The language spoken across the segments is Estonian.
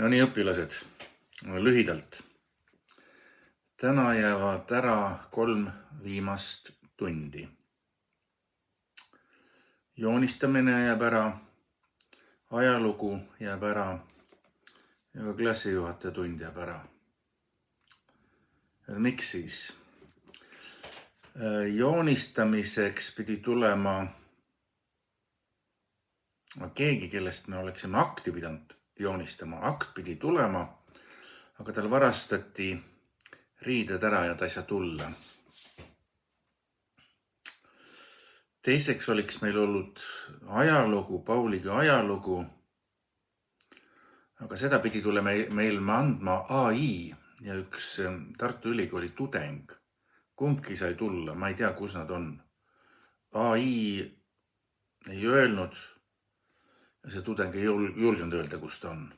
No nii, õpilased, lühidalt. Täna jäävad ära 3 viimast tundi. Joonistamine jääb ära, ajalugu jääb ära ja ka klassijuhataja tund jääb ära. Miks siis? Joonistamiseks pidi tulema keegi, kellest me oleksime akti pidanud joonistama. Akt pidi tulema, aga tal varastati riided ära ja ta ei saa tulla. Teiseks oliks meil olnud ajalugu, Pauliga ajalugu, aga seda pidi tulema meil andma AI ja üks Tartu Ülikooli tudeng. Kumbki sai tulla, ma ei tea, kus nad on. AI ei öelnud ja see tudeng ei julgenud öelda, kus ta on.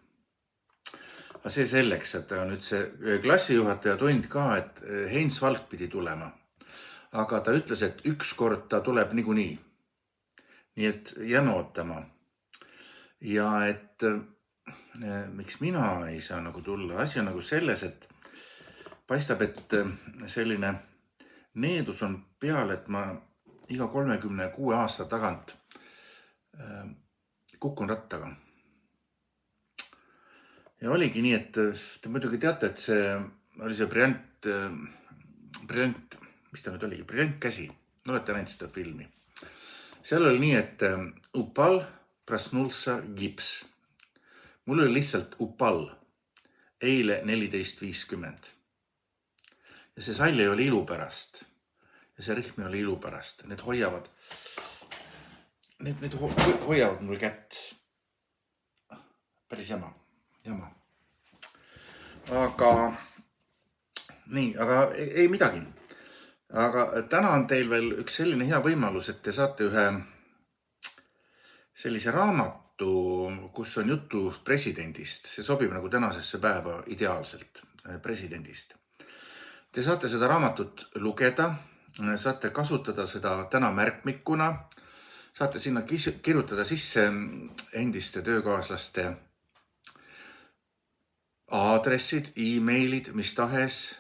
Aga see selleks, et nüüd see klassijuhataja tund ka, et Heinz Valk pidi tulema. Aga ta ütles, et ükskord ta tuleb niikuinii. Nii et jääme ootama. Ja et miks mina ei saa tulla? Asi on selles, et paistab, et selline needus on peal, et ma iga 36 aasta tagant kukun rattaga. Ja oligi nii, et te muidugi teate, et see oli see briljant, mis ta nüüd oligi, briljant käsi. Olete näinud seda filmi. Seal oli nii, et upal prasnulsa gips. Mul oli lihtsalt upal eile 14.50. Ja see salli oli ilu pärast. Ja see rihmi oli ilu pärast. Need hoiavad mul kätt. Päris jama. Aga ei midagi. Aga täna on teil veel üks selline hea võimalus, et te saate ühe sellise raamatu, kus on juttu presidendist. See sobib tänasesse päeva ideaalselt presidendist. Te saate seda raamatut lugeda, saate kasutada seda täna märkmikuna, saate sinna kirjutada sisse endiste töökaaslaste aadressid, e-mailid, mis tahes.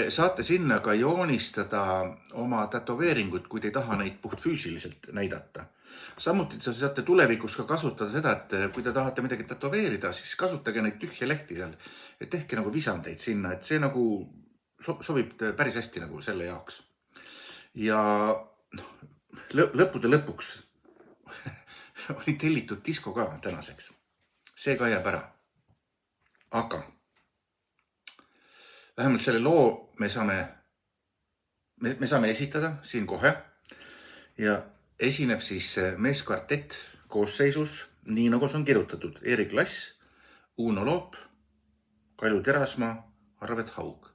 Saate sinna ka joonistada oma tätoveeringut, kui te ei taha neid puhtfüüsiliselt näidata. Samuti saate tulevikus ka kasutada seda, et kui te tahate midagi tätoveerida, siis kasutage neid tühje lehti seal. Et tehke visandeid sinna, et see sobib päris hästi selle jaoks. Ja lõppude lõpuks oli tellitud disko ka tänaseks. See ka jääb ära. Aga vähemalt selle loo me saame esitada siin kohe ja esineb siis meeskvartett koosseisus, nii nagu see on kirjutatud. Erik Lass, Uno Loop, Kalju Terasmaa, Arvet Haug.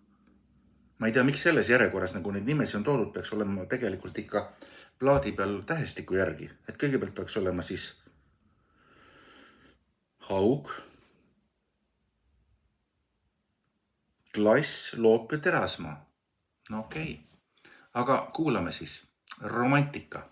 Ma ei tea, miks selles järjekorras neid nimesi on toodud, peaks olema tegelikult ikka plaadi peal tähestiku järgi. Et kõigepealt peaks olema siis Haug, Klass, Loop ja Terasmaa. No okei. Aga kuulame siis. Romantika.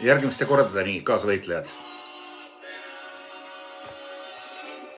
Järgimist te korraldada nii, kaasvõitlejad.